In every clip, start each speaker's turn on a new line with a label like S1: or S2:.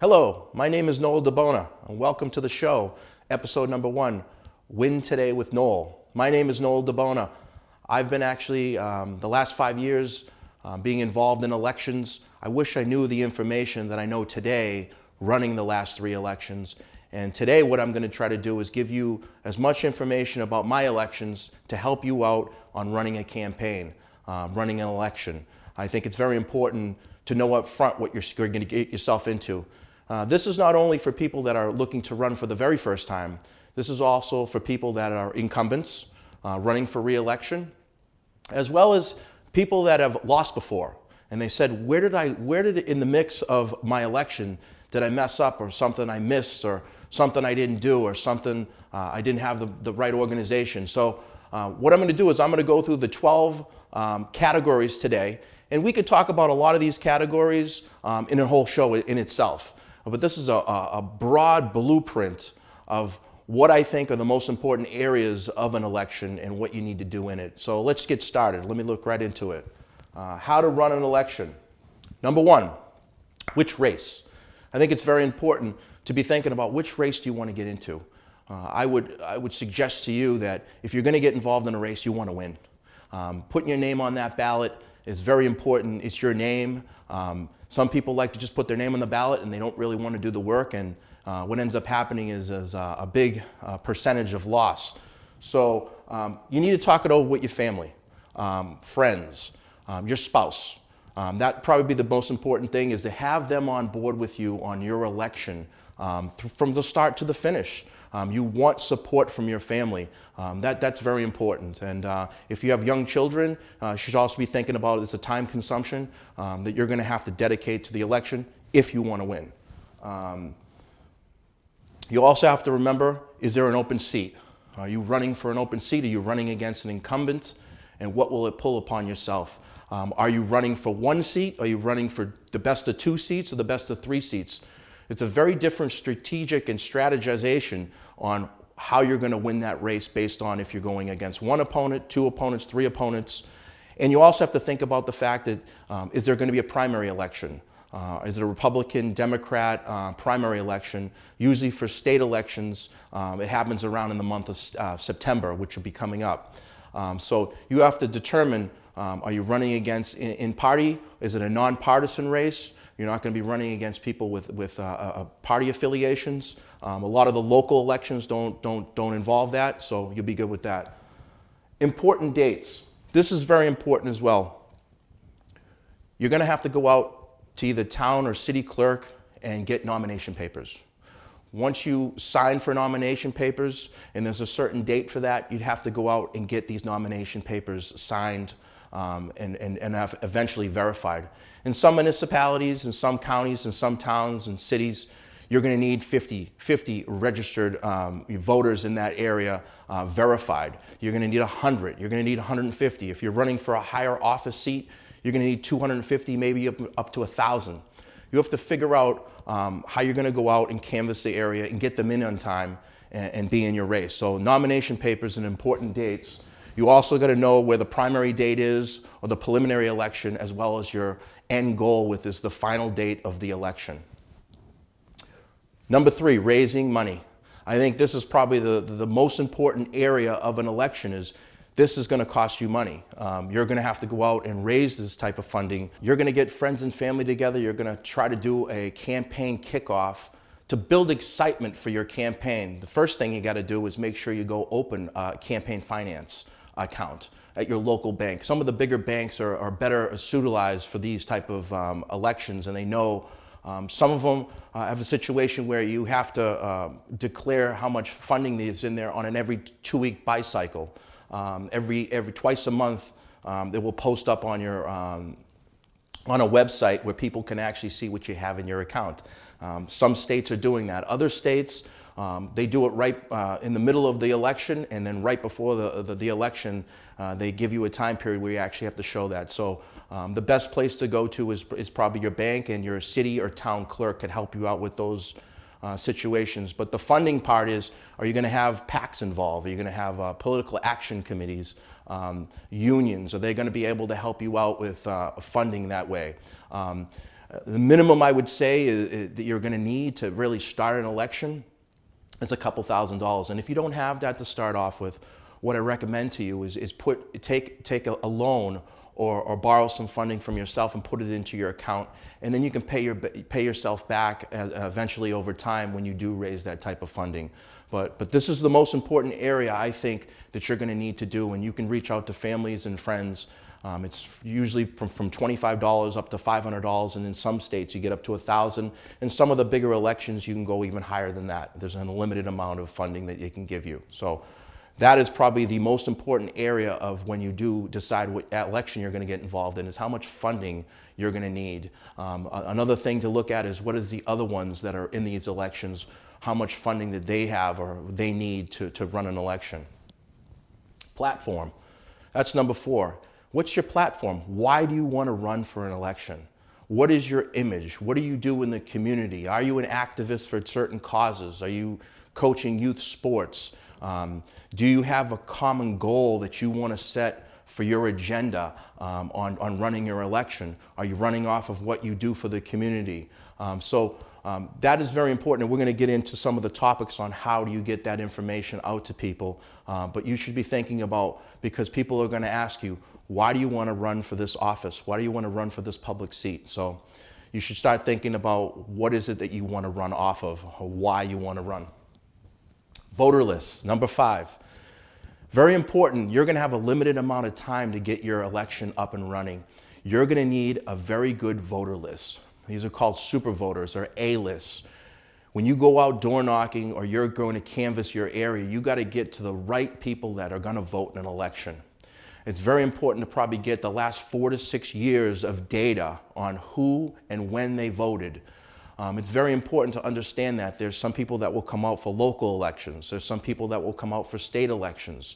S1: Hello, my name is Noel and welcome to the show, episode number 1, Win Today with Noel. My name is Noel. I've been actually, the last 5 years, being involved in elections. I wish I knew the information that I know today running the last 3 elections. And today what I'm going to try to do is give you as much information about my elections to help you out on running a campaign, running an election. I think it's very important to know up front what you're going to get yourself into. This is not only for people that are looking to run for the very first time. This is also for people that are incumbents, running for re-election, as well as people that have lost before. And they said, where did in the mix of my election, did I mess up, or something I missed, or something I didn't do, or something I didn't have the right organization. So what I'm going to do is I'm going to go through the 12 categories today, and we could talk about a lot of these categories in a whole show in itself. But this is a broad blueprint of what I think are the most important areas of an election and what you need to do in it. So let's get started. Let me look right into it. How to run an election. Number 1, which race? I think it's very important to be thinking about which race do you want to get into. I would suggest to you that if you're going to get involved in a race, you want to win. Putting your name on that ballot is very important. It's your name. Some people like to just put their name on the ballot and they don't really want to do the work, and what ends up happening is a big percentage of loss. So you need to talk it over with your family, friends, your spouse. That'd probably be the most important thing, is to have them on board with you on your election from the start to the finish. You want support from your family. That's very important. And if you have young children, you should also be thinking about it as a time consumption that you're going to have to dedicate to the election if you want to win. You also have to remember, is there an open seat? Are you running for an open seat? Are you running against an incumbent? And what will it pull upon yourself? Are you running for 1 seat? Are you running for the best of 2 seats or the best of 3 seats? It's a very different strategic and strategization on how you're going to win that race based on if you're going against 1 opponent, 2 opponents, 3 opponents. And you also have to think about the fact that is there going to be a primary election? Is it a Republican, Democrat primary election? Usually for state elections, it happens around in the month of September, which will be coming up. So you have to determine, are you running against in party? Is it a nonpartisan race? You're not going to be running against people with party affiliations. A lot of the local elections don't involve that, so you'll be good with that. Important dates. This is very important as well. You're going to have to go out to either town or city clerk and get nomination papers. Once you sign for nomination papers, and there's a certain date for that, you'd have to go out and get these nomination papers signed and have eventually verified. In some municipalities, in some counties, in some towns and cities, you're going to need 50 registered voters in that area verified. You're going to need 100. You're going to need 150. If you're running for a higher office seat, you're going to need 250, maybe up to 1,000. You have to figure out how you're going to go out and canvass the area and get them in on time and be in your race. So nomination papers and important dates. You also got to know where the primary date is, or the preliminary election, as well as your end goal, with the final date of the election. Number 3, raising money. I think this is probably the most important area of an election. Is this is going to cost you money. You're going to have to go out and raise this type of funding. You're going to get friends and family together. You're going to try to do a campaign kickoff to build excitement for your campaign. The first thing you got to do is make sure you go open a campaign finance account at your local bank. Some of the bigger banks are better suited for these type of elections, and they know some of them have a situation where you have to declare how much funding is in there on an every 2-week bicycle. Every twice a month, they will post up on your on a website where people can actually see what you have in your account. Some states are doing that. Other states, they do it right in the middle of the election, and then right before the election, they give you a time period where you actually have to show that. So the best place to go to is probably your bank, and your city or town clerk can help you out with those situations. But the funding part is, are you going to have PACs involved? Are you going to have political action committees, unions? Are they going to be able to help you out with funding that way? The minimum I would say is that you're going to need to really start an election is a couple $1,000s. And if you don't have that to start off with, what I recommend to you is take a loan or borrow some funding from yourself and put it into your account, and then you can pay yourself back eventually over time when you do raise that type of funding. But this is the most important area I think that you're going to need to do, and you can reach out to families and friends. It's usually from $25 up to $500, and in some states you get up to $1,000. In some of the bigger elections you can go even higher than that. There's an unlimited amount of funding that they can give you. So that is probably the most important area of when you do decide what election you're going to get involved in, is how much funding you're going to need. Another thing to look at is what is the other ones that are in these elections, how much funding that they have or they need to run an election. Platform. That's number 4. What's your platform? Why do you want to run for an election? What is your image? What do you do in the community? Are you an activist for certain causes? Are you coaching youth sports? Do you have a common goal that you want to set for your agenda on running your election? Are you running off of what you do for the community? That is very important, and we're going to get into some of the topics on how do you get that information out to people. But you should be thinking about, because people are going to ask you, why do you want to run for this office? Why do you want to run for this public seat? So you should start thinking about what is it that you want to run off of, or why you want to run. Voter lists, number 5. Very important, you're going to have a limited amount of time to get your election up and running. You're going to need a very good voter list. These are called super voters or A lists. When you go out door knocking or you're going to canvass your area, you got to get to the right people that are going to vote in an election. It's very important to probably get the last 4 to 6 years of data on who and when they voted. It's very important to understand that there's some people that will come out for local elections. There's some people that will come out for state elections.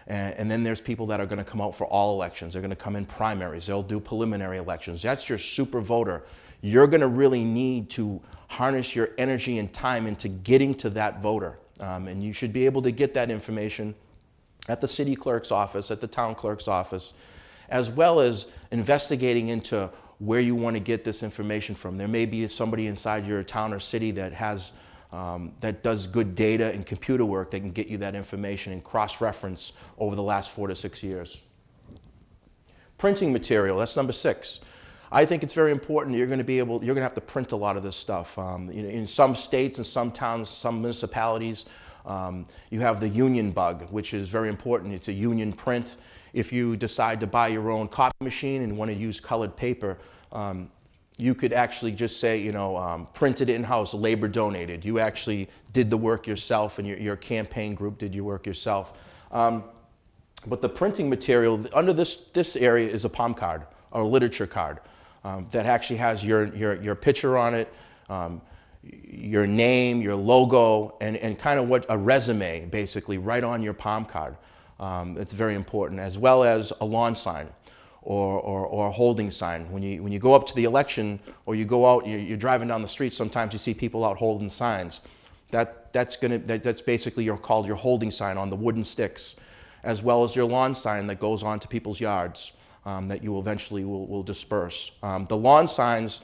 S1: And then there's people that are going to come out for all elections. They're going to come in primaries. They'll do preliminary elections. That's your super voter. You're going to really need to harness your energy and time into getting to that voter. And you should be able to get that information at the city clerk's office, at the town clerk's office, as well as investigating into where you want to get this information from. There may be somebody inside your town or city that has that does good data and computer work that can get you that information and cross-reference over the last 4 to 6 years. Printing material, that's number 6. I think it's very important. You're going to have to print a lot of this stuff. In some states and some towns, some municipalities, you have the union bug, which is very important. It's a union print. If you decide to buy your own copy machine and want to use colored paper, you could actually just say, printed in-house, labor donated. You actually did the work yourself, and your campaign group did your work yourself. But the printing material, under this area is a palm card, or a literature card, that actually has your picture on it, your name, your logo, and kind of what a resume, basically, right on your palm card. It's very important, as well as a lawn sign or a holding sign. When you go up to the election, or you go out, you're driving down the street, sometimes you see people out holding signs. That's basically called your holding sign on the wooden sticks, as well as your lawn sign that goes onto people's yards that you eventually will disperse. The lawn signs,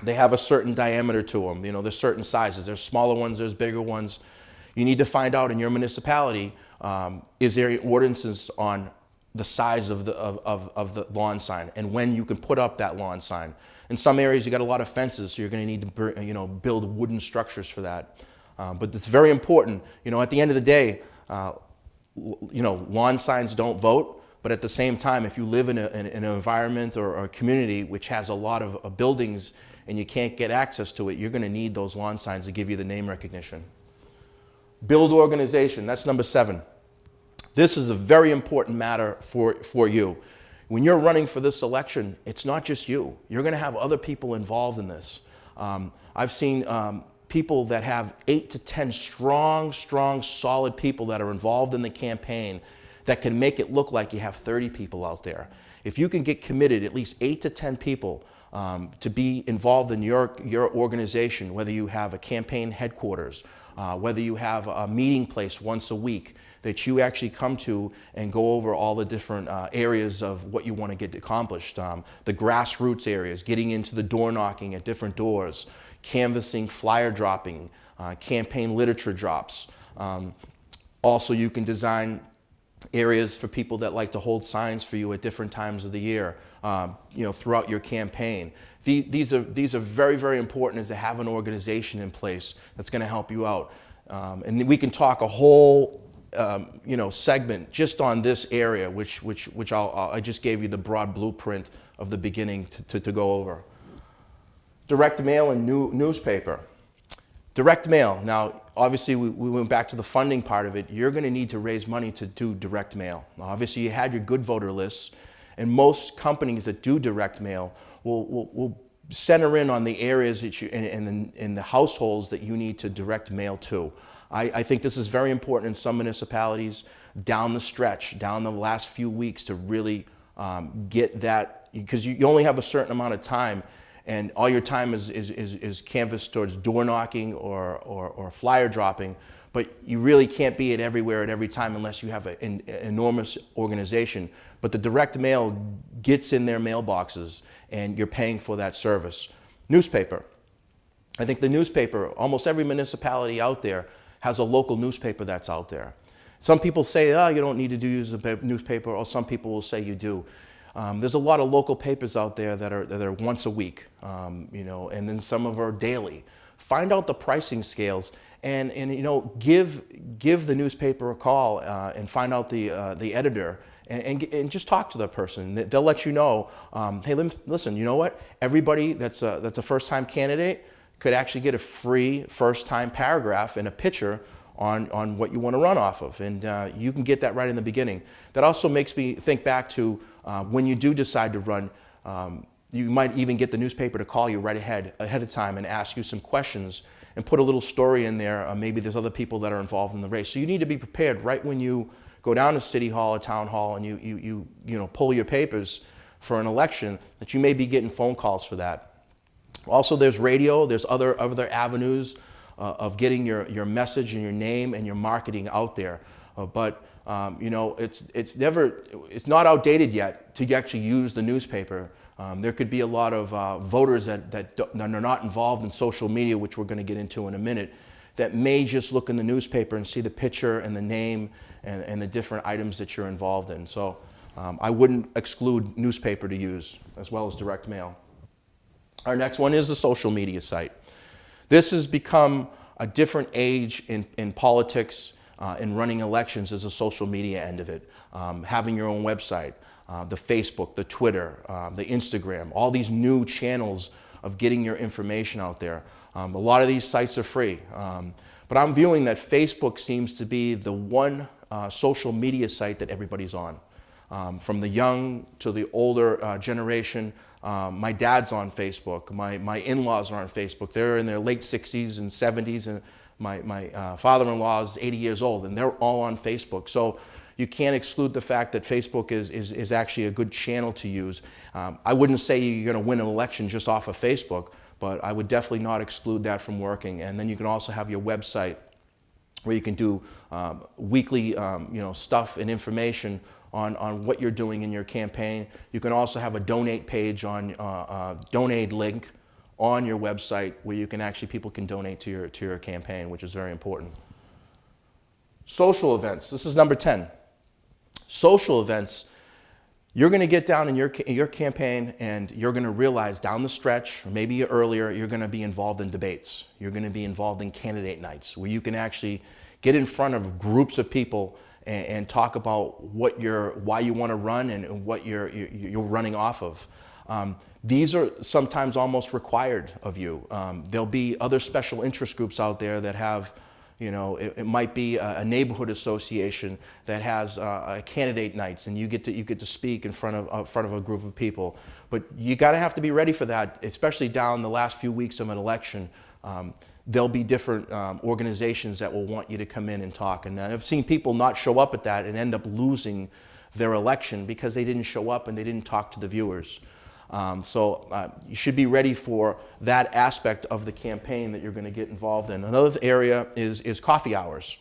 S1: they have a certain diameter to them. There's certain sizes. There's smaller ones, there's bigger ones. You need to find out in your municipality, is there ordinances on the size of the lawn sign and when you can put up that lawn sign. In some areas you got a lot of fences, so you're going to need to build wooden structures for that. But it's very important. At the end of the day, lawn signs don't vote, but at the same time, if you live in an environment or a community which has a lot of buildings and you can't get access to it, you're going to need those lawn signs to give you the name recognition. Build organization, that's number 7. This is a very important matter for you. When you're running for this election, it's not just you. You're going to have other people involved in this. I've seen people that have 8 to 10 strong, solid people that are involved in the campaign that can make it look like you have 30 people out there. If you can get committed, at least 8 to 10 people to be involved in your organization, whether you have a campaign headquarters, whether you have a meeting place once a week that you actually come to and go over all the different areas of what you want to get accomplished. The grassroots areas, getting into the door knocking at different doors, canvassing, flyer dropping, campaign literature drops. Also, you can design areas for people that like to hold signs for you at different times of the year, throughout your campaign. These are very, very important, is to have an organization in place that's going to help you out. And we can talk a whole segment just on this area, which I just gave you the broad blueprint of the beginning to go over. Direct mail and newspaper. Direct mail. Now, obviously, we went back to the funding part of it. You're going to need to raise money to do direct mail. Now, obviously, you had your good voter lists, and most companies that do direct mail will center in on the areas that you in the households that you need to direct mail to. I think this is very important in some municipalities down the stretch, down the last few weeks, to really get that, because you only have a certain amount of time, and all your time is canvassed towards door knocking or flyer dropping, but you really can't be everywhere at every time unless you have an enormous organization. But the direct mail gets in their mailboxes, and you're paying for that service. Newspaper. I think the newspaper, almost every municipality out there has a local newspaper that's out there. Some people say, oh, you don't need to use a newspaper, or some people will say you do. There's a lot of local papers out there that are once a week, and then some of them are daily. Find out the pricing scales, and give the newspaper a call and find out the editor, and just talk to the person. They'll let you know, hey, listen, you know what? Everybody that's a first-time candidate could actually get a free first-time paragraph and a picture on what you want to run off of, and you can get that right in the beginning. That also makes me think back to when you do decide to run, you might even get the newspaper to call you right ahead of time and ask you some questions and put a little story in there. Maybe there's other people that are involved in the race. So you need to be prepared right when you go down to City Hall or Town Hall and you pull your papers for an election, that you may be getting phone calls for that. Also, there's radio, there's other avenues of getting your message and your name and your marketing out there. It's not outdated yet to actually use the newspaper. There could be a lot of voters that are not involved in social media, which we're going to get into in a minute, that may just look in the newspaper and see the picture and the name and the different items that you're involved in. So I wouldn't exclude newspaper to use, as well as direct mail. Our next one is the social media site. This has become a different age in politics, in running elections, is the social media end of it. Having your own website, the Facebook, the Twitter, the Instagram, all these new channels of getting your information out there. A lot of these sites are free, but I'm viewing that Facebook seems to be the one social media site that everybody's on. From the young to the older generation. My dad's on Facebook. My in-laws are on Facebook. They're in their late 60s and 70s, and my father-in-law is 80 years old, and they're all on Facebook. So you can't exclude the fact that Facebook is actually a good channel to use. I wouldn't say you're going to win an election just off of Facebook, but I would definitely not exclude that from working. And then you can also have your website where you can do weekly stuff and information on what you're doing in your campaign. You can also have a donate page on donate link on your website where you can people can donate to your campaign, which is very important. Social events. This is number 10. Social events. You're going to get down in your campaign, and you're going to realize down the stretch, or maybe earlier, you're going to be involved in debates. You're going to be involved in candidate nights where you can actually get in front of groups of people and talk about why you want to run and what you're running off of. These are sometimes almost required of you. There'll be other special interest groups out there that have, it might be a neighborhood association that has candidate nights, and you get to speak in front of a group of people. But you have to be ready for that, especially down the last few weeks of an election. There'll be different organizations that will want you to come in and talk. And I've seen people not show up at that and end up losing their election because they didn't show up and they didn't talk to the viewers. So you should be ready for that aspect of the campaign that you're going to get involved in. Another area is coffee hours.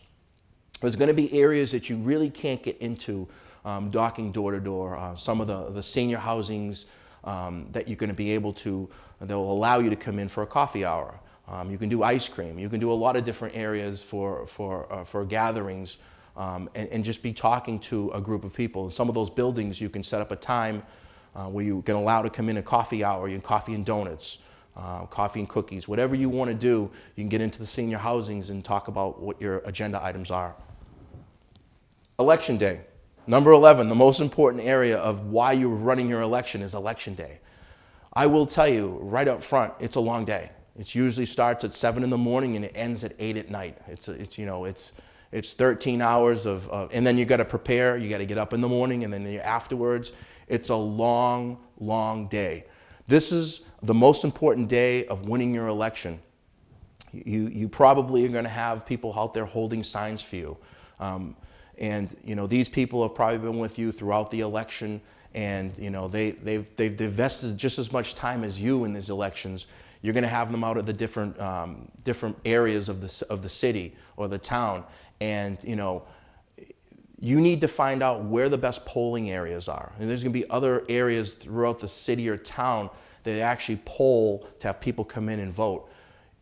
S1: There's going to be areas that you really can't get into knocking door to door. Some of the senior housings that you're going to be able to, they'll allow you to come in for a coffee hour. You can do ice cream. You can do a lot of different areas for gatherings and just be talking to a group of people. In some of those buildings, you can set up a time where you can allow to come in a coffee hour, you can coffee and donuts, coffee and cookies. Whatever you want to do, you can get into the senior housings and talk about what your agenda items are. Election day. Number 11, the most important area of why you're running your election is election day. I will tell you right up front, it's a long day. It usually starts at 7 in the morning and it ends at 8 at night. It's 13 hours and then you got to prepare. You got to get up in the morning and then afterwards. It's a long, long day. This is the most important day of winning your election. You probably are going to have people out there holding signs for you. And these people have probably been with you throughout the election, and they've invested just as much time as you in these elections. You're going to have them out at the different areas of the city or the town, and you need to find out where the best polling areas are. And there's going to be other areas throughout the city or town that actually poll to have people come in and vote.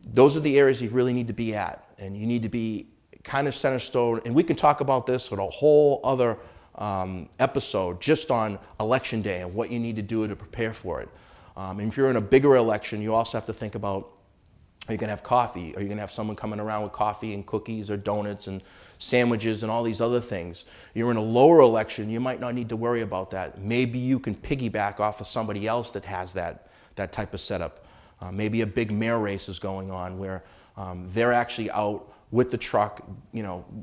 S1: Those are the areas you really need to be at, and you need to be kind of center stone. And we can talk about this with a whole other episode just on election day and what you need to do to prepare for it. And if you're in a bigger election, you also have to think about, are you going to have coffee? Are you going to have someone coming around with coffee and cookies or donuts and sandwiches and all these other things? You're in a lower election, you might not need to worry about that. Maybe you can piggyback off of somebody else that has that type of setup. Maybe a big mayor race is going on where they're actually out with the truck,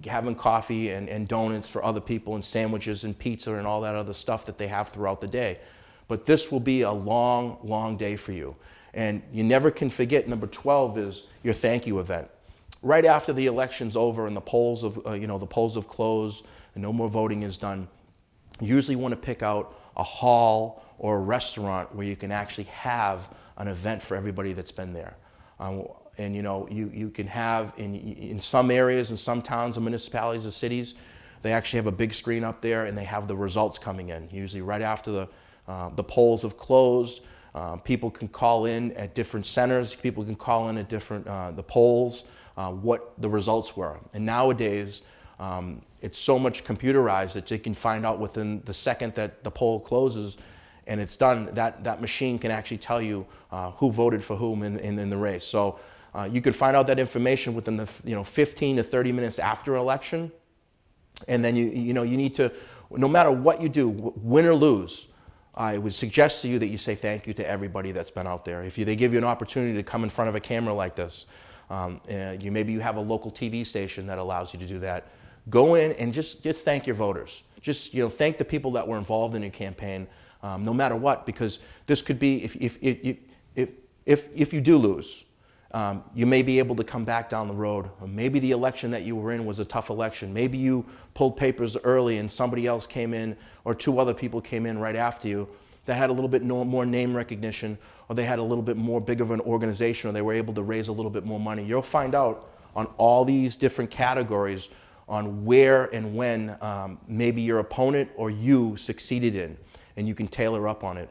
S1: having coffee and donuts for other people and sandwiches and pizza and all that other stuff that they have throughout the day. But this will be a long, long day for you. And you never can forget, number 12 is your thank you event. Right after the election's over and the polls have closed and no more voting is done, you usually want to pick out a hall or a restaurant where you can actually have an event for everybody that's been there. And you can have in some areas, in some towns and municipalities and cities, they actually have a big screen up there and they have the results coming in. Usually right after the polls have closed, people can call in at different centers. People can call in at different the polls what the results were. And nowadays, it's so much computerized that you can find out within the second that the poll closes and it's done. That machine can actually tell you who voted for whom in the race. So you could find out that information within the 15 to 30 minutes after election, and then you need to, no matter what you do, win or lose, I would suggest to you that you say thank you to everybody that's been out there. If they give you an opportunity to come in front of a camera like this, maybe you have a local TV station that allows you to do that. Go in and just thank your voters. Just thank the people that were involved in your campaign, no matter what, because this could be if you do lose. You may be able to come back down the road. Or maybe the election that you were in was a tough election. Maybe you pulled papers early and somebody else came in, or two other people came in right after you that had a little bit more name recognition, or they had a little bit more big of an organization, or they were able to raise a little bit more money. You'll find out on all these different categories on where and when maybe your opponent or you succeeded in, and you can tailor up on it.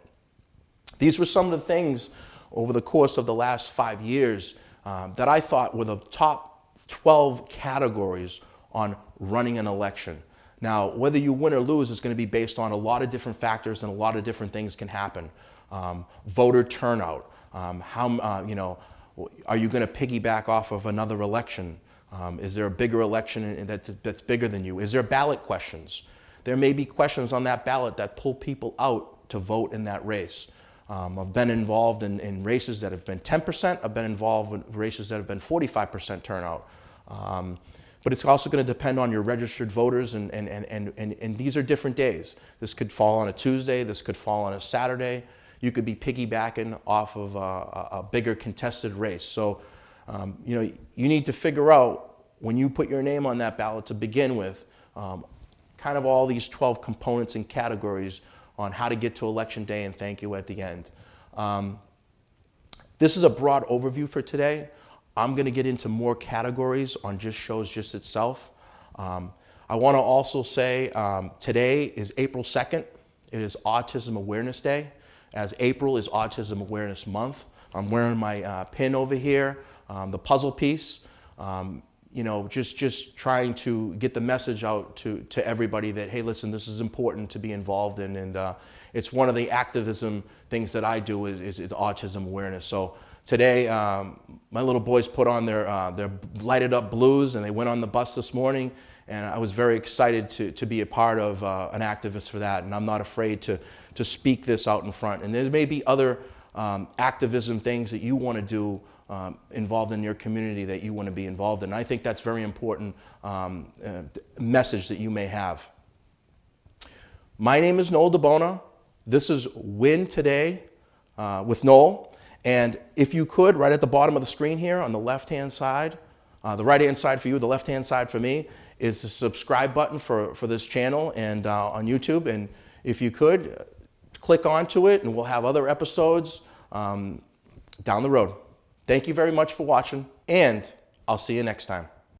S1: These were some of the things over the course of the last 5 years that I thought were the top 12 categories on running an election. Now, whether you win or lose is going to be based on a lot of different factors, and a lot of different things can happen. Voter turnout, are you going to piggyback off of another election? Is there a bigger election that's bigger than you? Is there ballot questions? There may be questions on that ballot that pull people out to vote in that race. I've been involved in races that have been 10%. I've been involved in races that have been 45% turnout. But it's also going to depend on your registered voters, and these are different days. This could fall on a Tuesday. This could fall on a Saturday. You could be piggybacking off of a bigger contested race. So, you need to figure out when you put your name on that ballot to begin with, kind of all these 12 components and categories on how to get to election day and thank you at the end. This is a broad overview for today. I'm going to get into more categories on just shows just itself. I want to also say today is April 2nd. It is Autism Awareness Day, as April is Autism Awareness Month. I'm wearing my pin over here, the puzzle piece. You know, just trying to get the message out to everybody that, hey, listen, this is important to be involved in, and it's one of the activism things that I do is autism awareness. So today, my little boys put on their lighted up blues, and they went on the bus this morning, and I was very excited to be a part of an activist for that, and I'm not afraid to speak this out in front. And there may be other activism things that you want to do involved in your community that you want to be involved in. I think that's very important message that you may have. My name is Noel DeBona. This is Win Today with Noel. And if you could, right at the bottom of the screen here on the left-hand side, the right-hand side for you, the left-hand side for me, is the subscribe button for this channel and on YouTube. And if you could, click onto it, and we'll have other episodes down the road. Thank you very much for watching, and I'll see you next time.